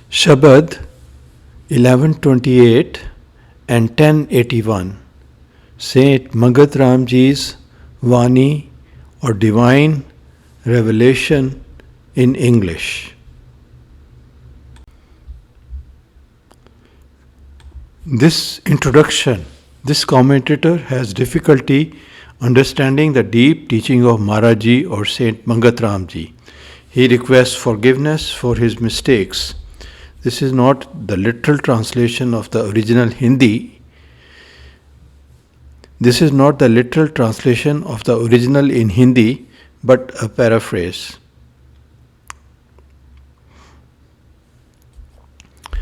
Shabad 1128 and 1081. Saint Mangat Ram Ji's Vani or Divine Revelation in English. This introduction, this commentator has difficulty understanding the deep teaching of Maharaji or Saint Mangat Ram Ji. He requests forgiveness for his mistakes. This is not the literal translation of the original Hindi. This is not the literal translation of the original in Hindi, but a paraphrase.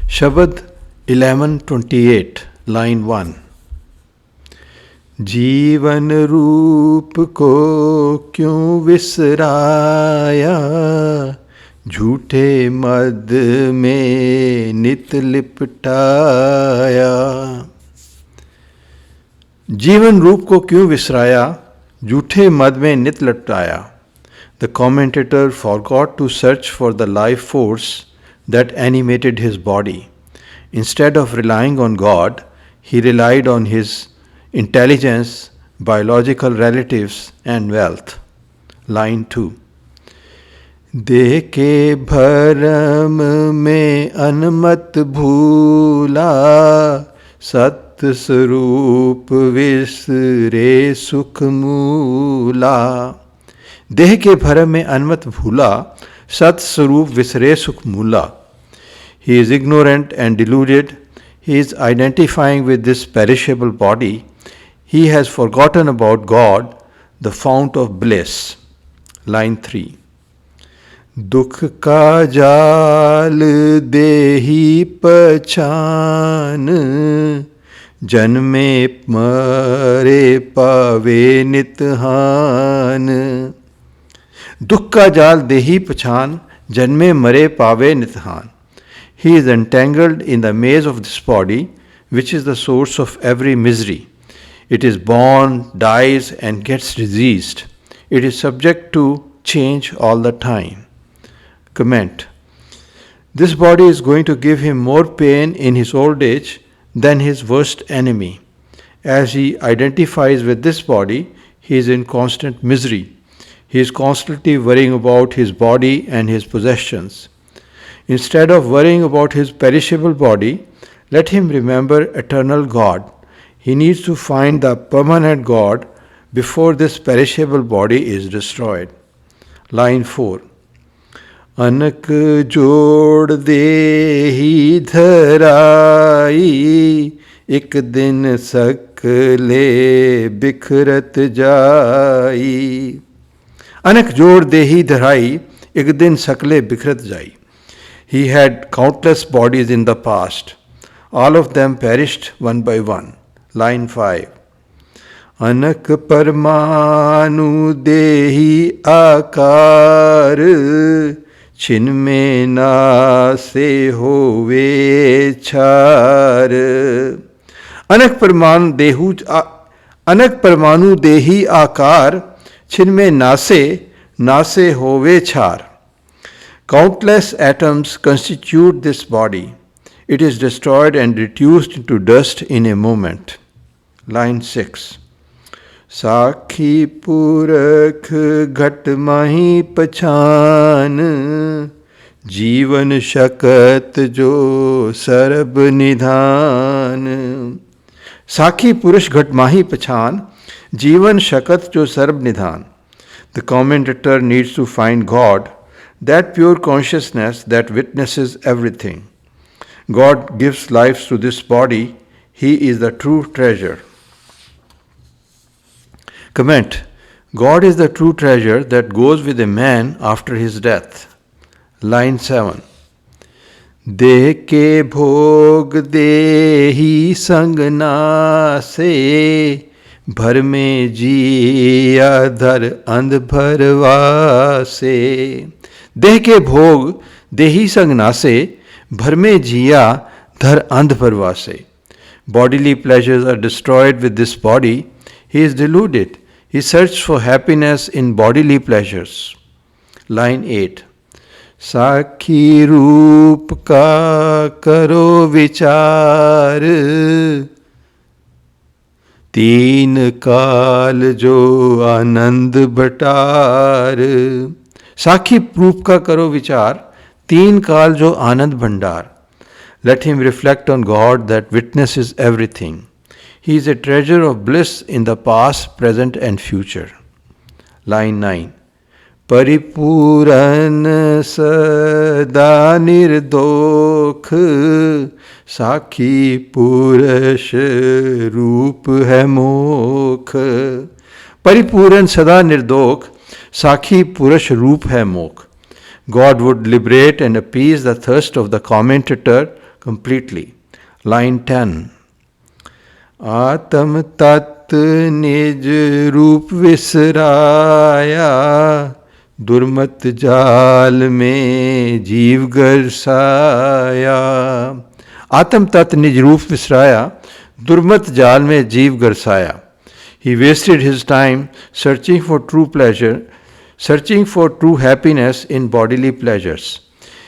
Shabad 1128, line 1. जीवन रूप को क्यों विसराया, झूठे मद में नित लिपटाया. जीवन रूप को क्यों विसराया, झूठे मद में नित लिपटाया. The commentator forgot to search for the life force that animated his body. Instead of relying on God, he relied on his intelligence, biological relatives, and wealth. Line 2. देह के भरम में अनमत भूला, सत्य स्वरूप विसरे सुख मूला. देह के भरम में अनमत भूला, सत्य स्वरूप विसरे सुख मूला. He is ignorant and deluded. He is identifying with this perishable body. He has forgotten about God, the fount of bliss. Line 3. दुख का जाल देही पहचान, जन्मे मरे पावे नितहान. दुख का जाल देही पहचान, जन्मे मरे पावे नितहान. He is entangled in the maze of this body, which is the source of every misery. It is born, dies, and gets diseased. It is subject to change all the time. Comment. This body is going to give him more pain in his old age than his worst enemy. As he identifies with this body, he is in constant misery. He is constantly worrying about his body and his possessions. Instead of worrying about his perishable body, let him remember eternal God. He needs to find the permanent God before this perishable body is destroyed. Line 4. अनक जोड़ देही धराई, एक दिन सकले बिखरत जाई. अनक जोड़ देही धराई, एक दिन सकले बिखरत जाई. He had countless bodies in the past. All of them perished one by one. Line 5. अनक परमाणु देही आकार, छिन्मे नासे होवे छार. अनक परमाणु देही आकार, छिन्मे नासे होवे छार. Countless atoms constitute this body. It is destroyed and reduced into dust in a moment. Line 6. साखी पुरख घट माही पछान, जीवन शकत जो सर्ब निधान. साखी पुरुष घट माही पछान, जीवन शकत जो सर्ब निधान. The commentator needs to find God, that pure consciousness that witnesses everything. God gives life to this body. He is the true treasure. Comment. God is the true treasure that goes with a man after his death. Line 7. देह के भोग देही संग नासे, भर में जिया धर अंध भरवासे. देह के भोग देही संग नासे, भर में जिया धर अंध भरवासे. Bodily pleasures are destroyed with this body. He is deluded. He searches for happiness in bodily pleasures. Line 8. साखी रूप का करो विचार, तीन काल जो आनंद भटार। साखी रूप का करो विचार, तीन काल जो आनंद भंडार। Let him reflect on God that witnesses everything. He is a treasure of bliss in the past, present and future. Line 9. परिपूरन सदा निर्दोख, साखी पुरुष रूप है मोख। परिपूरन सदा निर्दोख, साखी पुरुष रूप है मोख. God would liberate and appease the thirst of the commentator completely. Line 10. आत्म तत्व निज रूप विसराया, दुर्मत जाल में जीव गरसाया। आत्म तत्व निज रूप विसराया, दुर्मत जाल में जीव गरसाया. He wasted his time searching for true pleasure, searching for true happiness in bodily pleasures.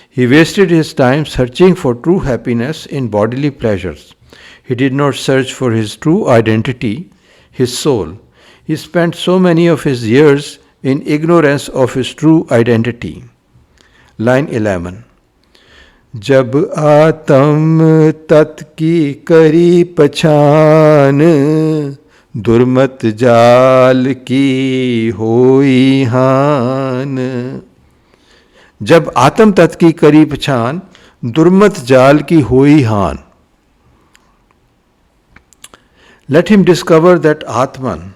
He wasted his time searching for true happiness in bodily pleasures. He did not search for his true identity, his soul. He spent so many of his years in ignorance of his true identity. Line 11. जब आत्म तत् की करी पहचान, दुर्मत जाल की होई हान. जब आत्म तत्व की करी पहचान, दुर्मत जाल की होई हान. Let him discover that Atman,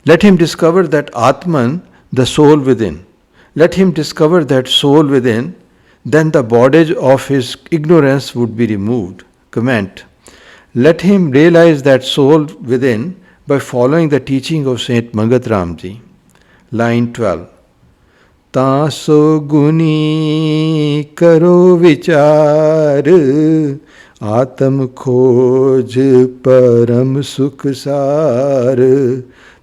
let him discover that Atman, the soul within. Let him discover that soul within, then the bondage of his ignorance would be removed. Comment. Let him realize that soul within by following the teaching of Saint Mangat Ram Ji. Line 12. तासो गुनी करो विचार, आत्म खोज परम सुख सार.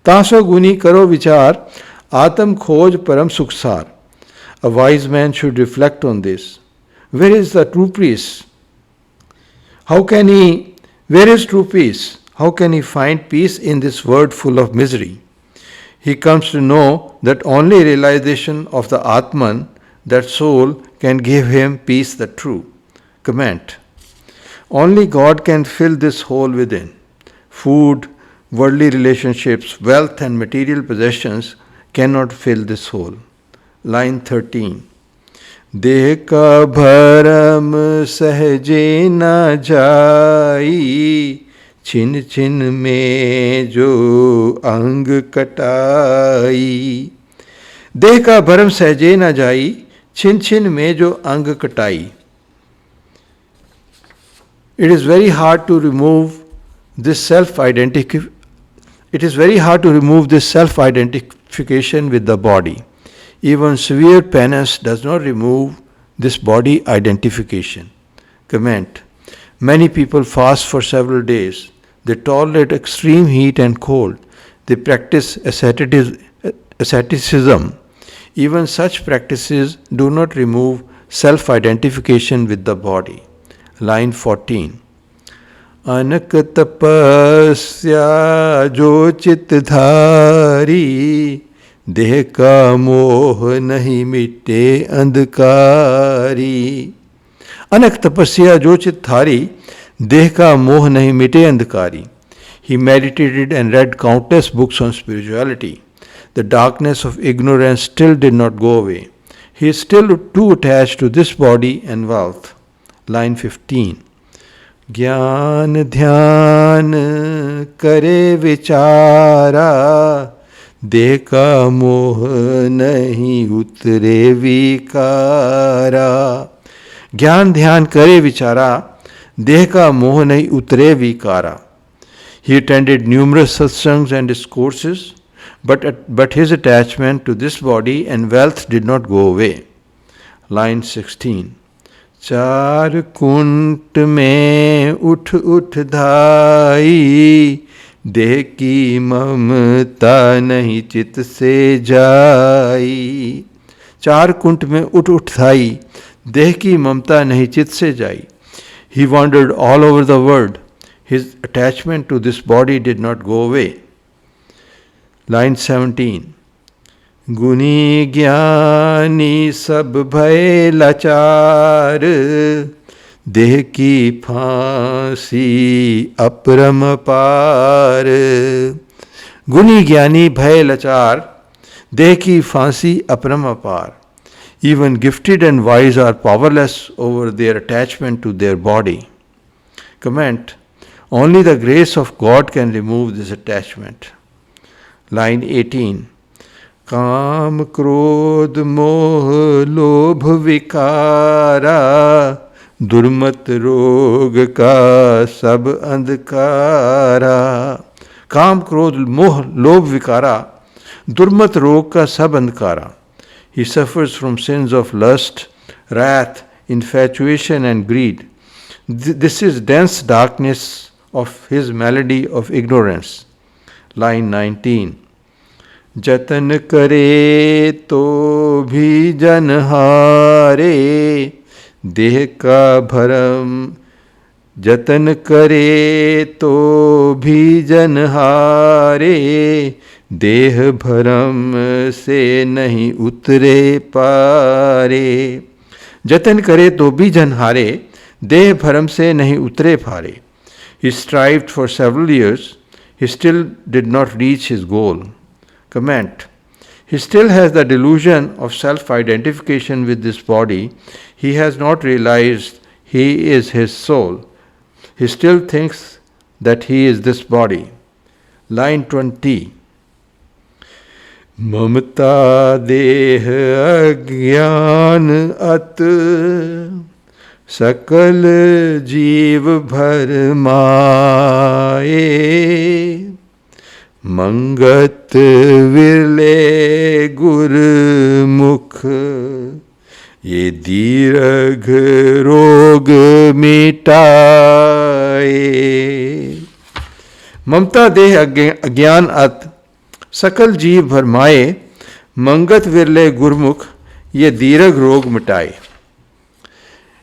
तासो गुनी करो विचार, आत्म खोज परम सुख सार. A wise man should reflect on this. Where is the true peace? Where is true peace? How can he find peace in this world full of misery? He comes to know that only realization of the Atman, that soul, can give him peace, the true. Comment. Only God can fill this hole within. Food, worldly relationships, wealth and material possessions cannot fill this hole. Line 13. देह का भरम सहजे न जाई, छिन छिन में जो अंग कटाई. देह का भरम सहजे न जाई, छिन छिन में जो अंग कटाई. It is very hard to remove this self-identification with the body. Even severe penance does not remove this body identification. Comment. Many people fast for several days. They tolerate extreme heat and cold. They practice asceticism. Even such practices do not remove self-identification with the body. Line 14. अनक तपस्या जो चित्तधारी, देह का मोह नहीं मिटे अंधकारी. अनक तपस्या जो चित्तधारी, देह का मोह नहीं मिटे अंधकारी. He meditated and read countless books on spirituality. The darkness of ignorance still did not go away. He is still too attached to this body and wealth. Line 15. ज्ञान ध्यान करे विचारा, देह का मोह नहीं उतरे विकारा. ज्ञान ध्यान करे विचारा, देह का मोह नहीं उतरे विकारा. He attended numerous satsangs and discourses, but his attachment to this body and wealth did not go away. Line 16. चार कुंट में उठ उठ धाई, देह की ममता नहीं चित से जाई. चार कुंट में उठ उठाई, देह की ममता नहीं चित से जाई. He wandered all over the world. His attachment to this body did not go away. Line 17. गुनी ज्ञानी सब भय लाचार, देह की फांसी अपरम पार. गुनी ज्ञानी भय लाचार, देह की फांसी अपरम अपार. Even gifted and wise are powerless over their attachment to their body. Comment. Only the grace of God can remove this attachment. Line 18. काम क्रोध मोह लोभ विकारा, दुर्मत रोग का सब अंधकारा. काम क्रोध मोह लोभ विकारा, दुर्मत रोग का सब अंधकारा. He suffers from sins of lust, wrath, infatuation and greed. This is dense darkness of his malady of ignorance. Line 19. जतन करे तो भी जन हारे, देह का भरम. जतन करे तो भी जन हारे, देह भरम से नहीं उतरे पारे. जतन करे तो भी जन हारे, देह भरम से नहीं उतरे पारे. He strived for several years. He still did not reach his goal. Comment. He still has the delusion of self-identification with this body. He has not realized he is his soul. He still thinks that he is this body. Line 20. ममता देह अज्ञान अत, सकल जीव भर माए. मंगत विरले गुरमुख, ये दीर्घ रोग मिटाए. ममता देह अज्ञान अत, सकल जीव भरमाए. मंगत विरले गुरमुख, ये दीर्घ रोग मिटाए.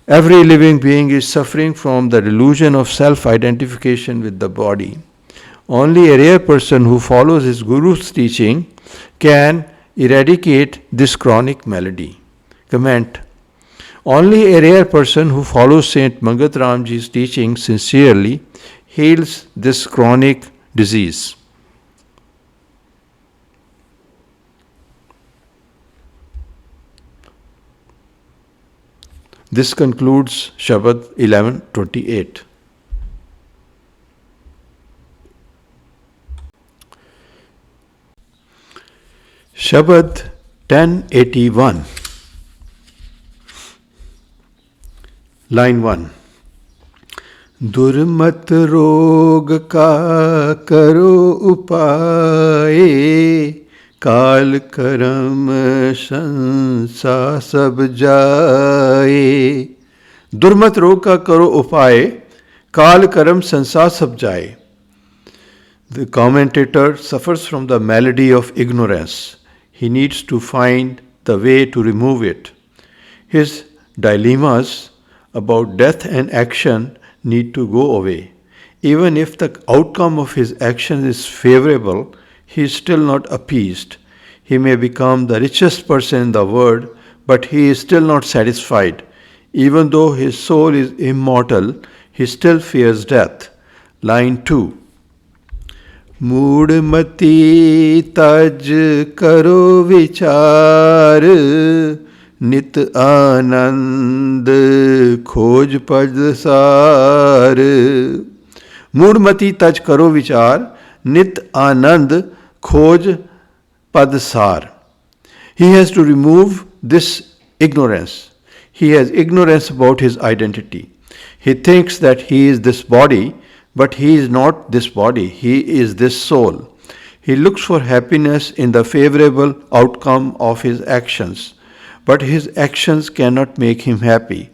Every living being is suffering from the delusion of self-identification with the body. Only a rare person who follows his Guru's teaching can eradicate this chronic malady. Comment. Only a rare person who follows Saint Mangat Ram Ji's teaching sincerely heals this chronic disease. This concludes Shabad 1128. Shabad 1081. Line 1. दुर्मत रोग का करो उपाय, काल करम संसा सब जाए. दुर्मत रोग का करो उपाय, काल कर्म संसा सब जाए. The commentator suffers from the malady of ignorance. He needs to find the way to remove it. His dilemmas about death and action need to go away. Even if the outcome of his action is favorable, he is still not appeased. He may become the richest person in the world, but he is still not satisfied. Even though his soul is immortal, he still fears death. Line 2. मूढ़मति तज करो विचार, नित आनंद खोज पदसार. मूढ़मति तज करो विचार, नित आनंद खोज padasar. He has to remove this ignorance. He has ignorance about his identity. He thinks that he is this body, but he is not this body. He is this soul. He looks for happiness in the favorable outcome of his actions, but his actions cannot make him happy.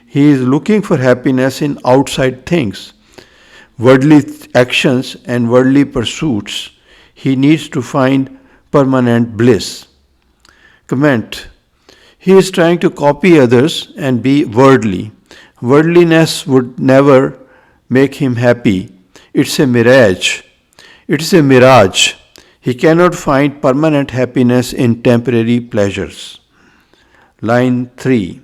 He is looking for happiness in outside things, worldly actions and worldly pursuits. He needs to find permanent bliss. Comment. He is trying to copy others and be worldly. Worldliness would never make him happy. It's a mirage. It's a mirage. He cannot find permanent happiness in temporary pleasures. Line 3.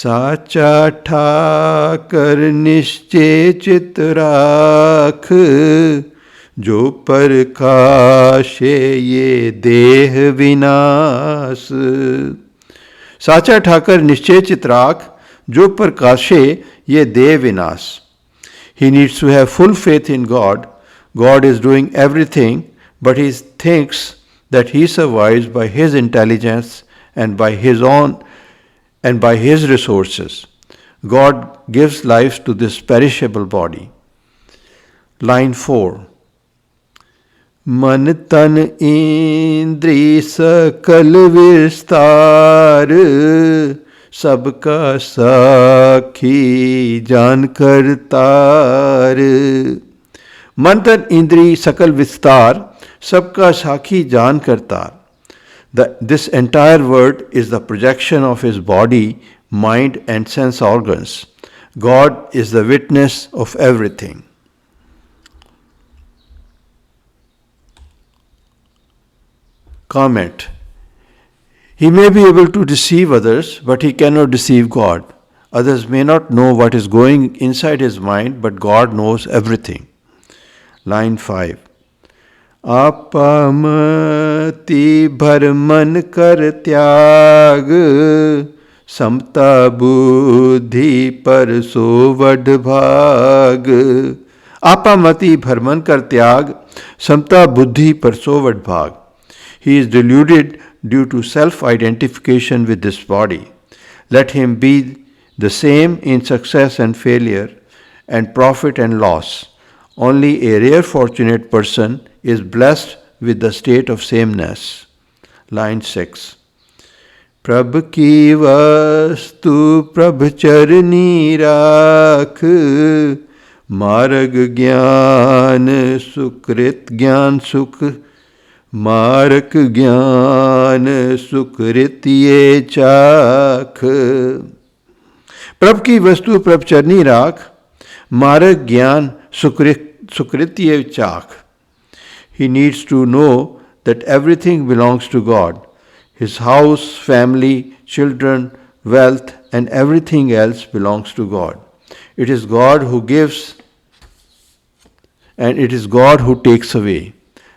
साचा ठाकर निश्चय चित राख जो परकाशे ये देह विनाश. साचा ठाकर निश्चय चित राख जो प्रकाशे ये देह विनाश. He needs to have full faith in God. God is doing everything, but he thinks that he survives by his intelligence and by his resources. God gives life to this perishable body. Line 4. मन तन इंद्री सकल विस्तार सबका साखी जान करतार. मन तन इंद्री सकल विस्तार सबका साखी जान Kartar. This entire word is the projection of his body, mind and sense organs. God is the witness of everything. Comment. He may be able to deceive others, but he cannot deceive God. Others may not know what is going inside his mind, but God knows everything. Line 5. आपमति भर मन कर त्याग समता बुद्धि पर सो वड भाग. आपमति भर मन कर त्याग समता बुद्धि पर सो वड भाग. He is deluded due to self-identification with this body. Let him be the same in success and failure, and profit and loss. Only a rare fortunate person is blessed with the state of sameness. Line 6. प्रभ की वस्तु प्रभ चरनी राख मार्ग ज्ञान सुकृत ज्ञान सुख मारक ज्ञान सुकृत ये चाख. प्रभ की वस्तु प्रभ चरनी राख मारक ज्ञान सुकृत ये चाख. He needs to know that everything belongs to God. His house, family, children, wealth, and everything else belongs to God. It is God who gives and it is God who takes away.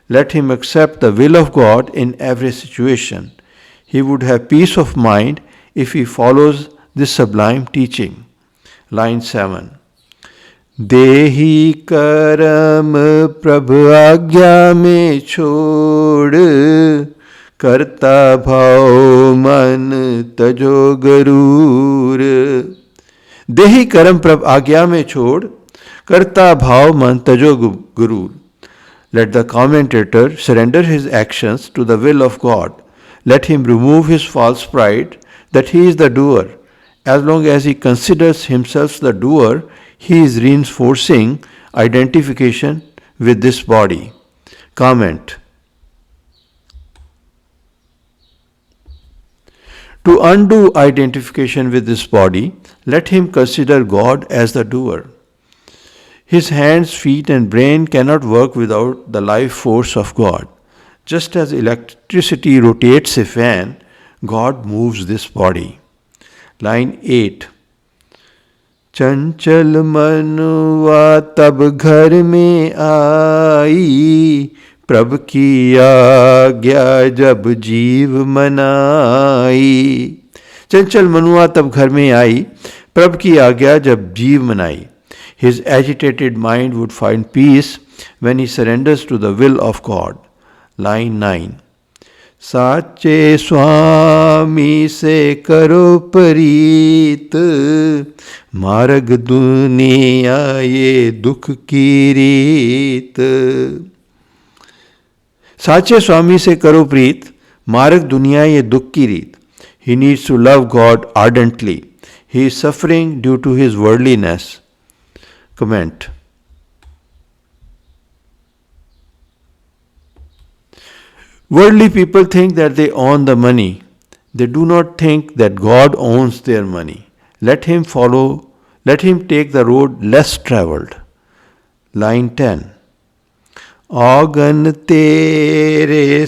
Let him accept the will of God in every situation. He would have peace of mind if he follows this sublime teaching. Line 7. देहि करम प्रभ आज्ञा में छोड़ करता भाव मन तजो गरूर. देहि करम प्रभ आज्ञा में छोड़ करता भाव मन तजो गरूर. Let the commentator surrender his actions to the will of God. Let him remove his false pride that he is the doer. As long as he considers himself the doer, he is reinforcing identification with this body. Comment. To undo identification with this body, let him consider God as the doer. His hands, feet and brain cannot work without the life force of God. Just as electricity rotates a fan, God moves this body. Line 8. चंचल मनुआ तब घर में आई प्रभ की आज्ञा जब जीव मनाई. चंचल मनुआ तब घर में आई प्रभ की आज्ञा जब जीव मनाई. His agitated mind would find peace when he surrenders to the will of God. Line 9. साचे स्वामी से करो परीत मार्ग दुनिया ये दुख की रीत. साचे स्वामी से करो प्रीत मार्ग दुनिया ये दुख की रीत. He needs to love God ardently. He is suffering due to his worldliness. Comment. Worldly people think that they own the money. They do not think that God owns their money. Let him take the road less traveled. Line 10. औगन तेरे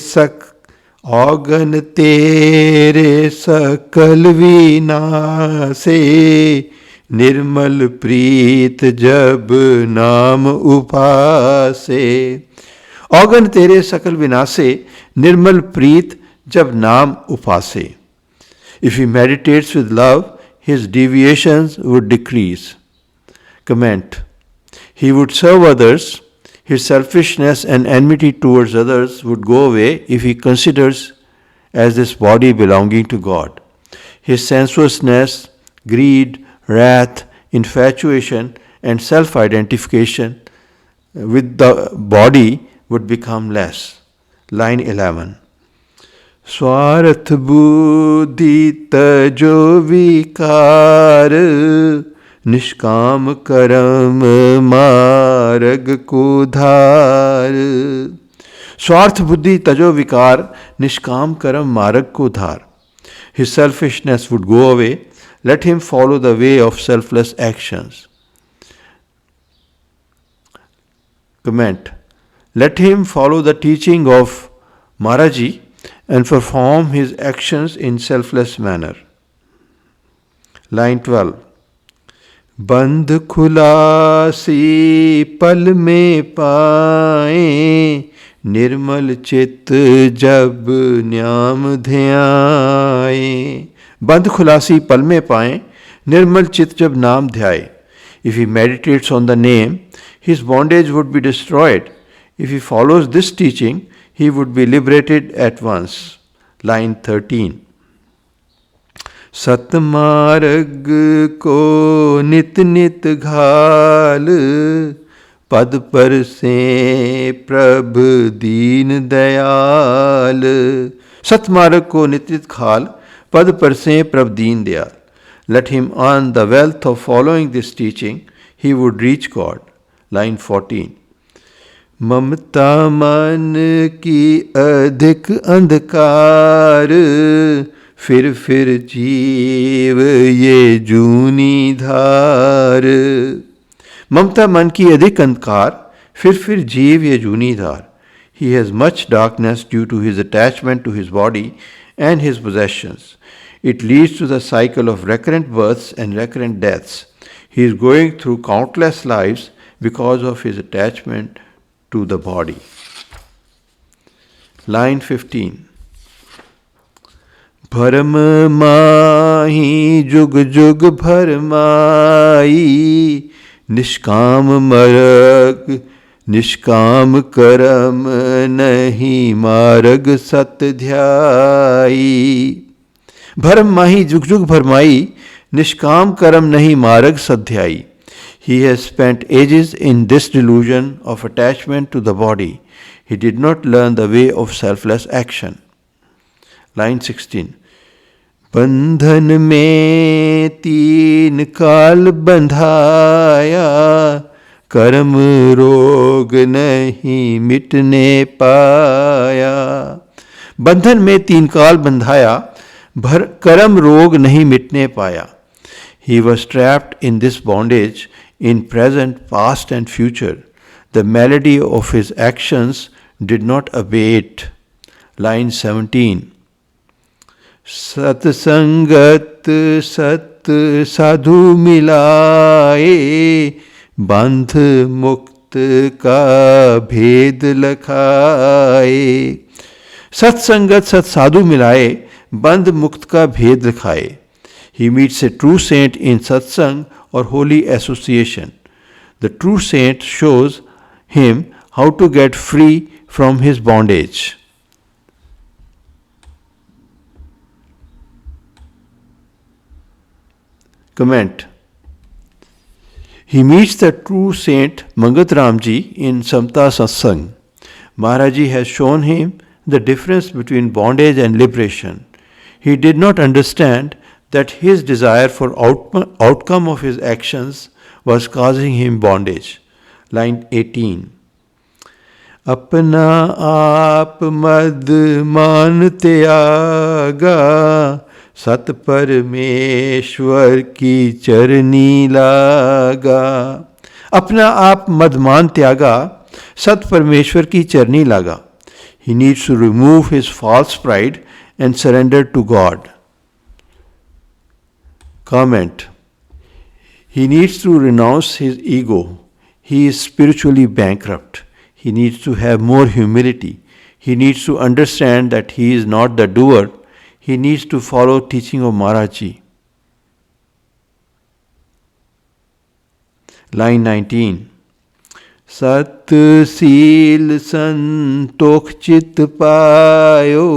सकल विनासे निर्मल प्रीत जब नाम उपासे. औगन तेरे सकल विनासे निर्मल प्रीत जब नाम उपासे. If he meditates with love, his deviations would decrease. Comment. He would serve others. His selfishness and enmity towards others would go away if he considers as this body belonging to God. His sensuousness, greed, wrath, infatuation, and self-identification with the body would become less. Line 11. स्वार्थ बुद्धि तजो विकार निष्काम कर्म मार्ग को धार. स्वार्थ बुद्धि तजो विकार निष्काम कर्म मार्ग को धार. His selfishness would go away. Let him follow the way of selfless actions. Comment. Let him follow the teaching of Maharaji and perform his actions in selfless manner. Line 12. बंध खुलासी पल में पाए निर्मल चित्त जब न्याम ध्याए. बंध खुलासी पल में पाए निर्मल चित्त जब नाम ध्याए. If he meditates on the name, his bondage would be destroyed. If he follows this teaching, he would be liberated at once. Line 13. सतमार्ग को नित नित घाल पद पर से प्रभ दीन दयाल. सतमार्ग को नित नित घाल पद पर से प्रभ Deen Dayal. Let him earn the wealth of following this teaching. He would reach God. Line 14. ममता मन की अधिक अंधकार फिर जीव ये जूनी धार. ममता मन की अधिक अंधकार फिर जीव ये जूनी धार. He has much darkness due to his attachment to his body and his possessions. It leads to the cycle of recurrent births and recurrent deaths. He is going through countless lives because of his attachment to the body. Line 15. भरम माही जुग जुग भरमाई निष्काम मरग निष्काम करम नहीं मार्ग सत ध्याई. भरम माही जुग जुग भरमाई निष्काम कर्म नहीं मार्ग सध्याई. He has spent ages in this delusion of attachment to the body. He did not learn the way of selfless action. Line 16. बंधन में तीन काल बंधाया कर्म रोग नहीं मिटने पाया. बंधन में तीन काल बंधाया भर कर्म रोग नहीं मिटने पाया. He was trapped in this bondage in present, past and future. The malady of his actions did not abate. Line 17. सतसंगत सत साधु मिलाए बंध मुक्त का भेद लखाए. सत्संगत सत साधु मिलाए बंध मुक्त का भेद लखाए. He meets a true saint in satsang or holy association. The true saint shows him how to get free from his bondage. Comment. He meets the true saint Mangat Ram Ji in Samta Satsang. Maharaji has shown him the difference between bondage and liberation. He did not understand that his desire for outcome of his actions was causing him bondage. Line 18. अपना आप मद मान त्यागा, सत परमेश्वर की चरनी लागा। अपना आप मदमान त्यागा, सत परमेश्वर की चरनी लागा. He needs to remove his false pride and surrender to God. Comment. He needs to renounce his ego. He is spiritually bankrupt. He needs to have more humility. He needs to understand that he is not the doer. He needs to follow teaching of Maharaji. Line 19. Sat seal Santokh चित पायो,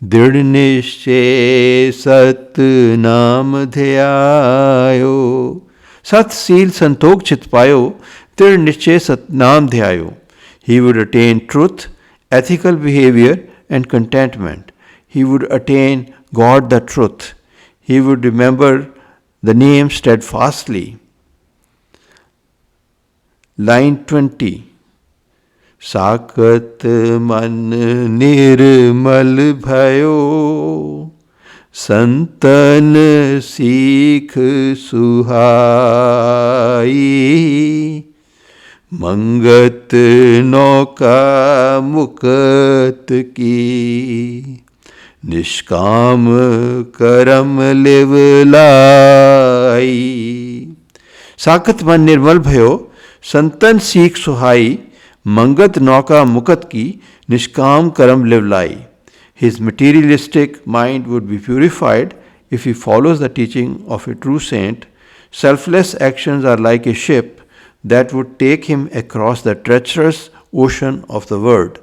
दृढ़ निश्चय सत नाम ध्यायो. सत seal Santokh चित पायो, दृढ़ निश्चय सत नाम ध्यायो. He would attain truth, ethical behavior and contentment. He would attain God the truth. He would remember the name steadfastly. Line 20. साकत मन निर्मल भयो, संतन सीख सुहाई. मंगत नौका मुकत की, निष्काम करम लिवलाई. साकत मन निर्मल भयो, संतन सीख सुहाई. मंगत नौका मुकत की, निष्काम कर्म लिवलाई. His materialistic mind would be purified if he follows the teaching of a true saint. Selfless actions are like a ship that would take him across the treacherous ocean of the world.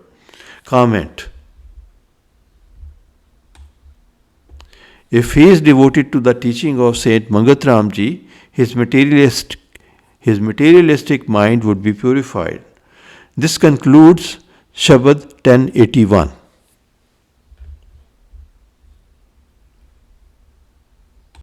Comment. If he is devoted to the teaching of Saint Mangat Ram Ji, his materialistic mind would be purified. This concludes Shabad 1081.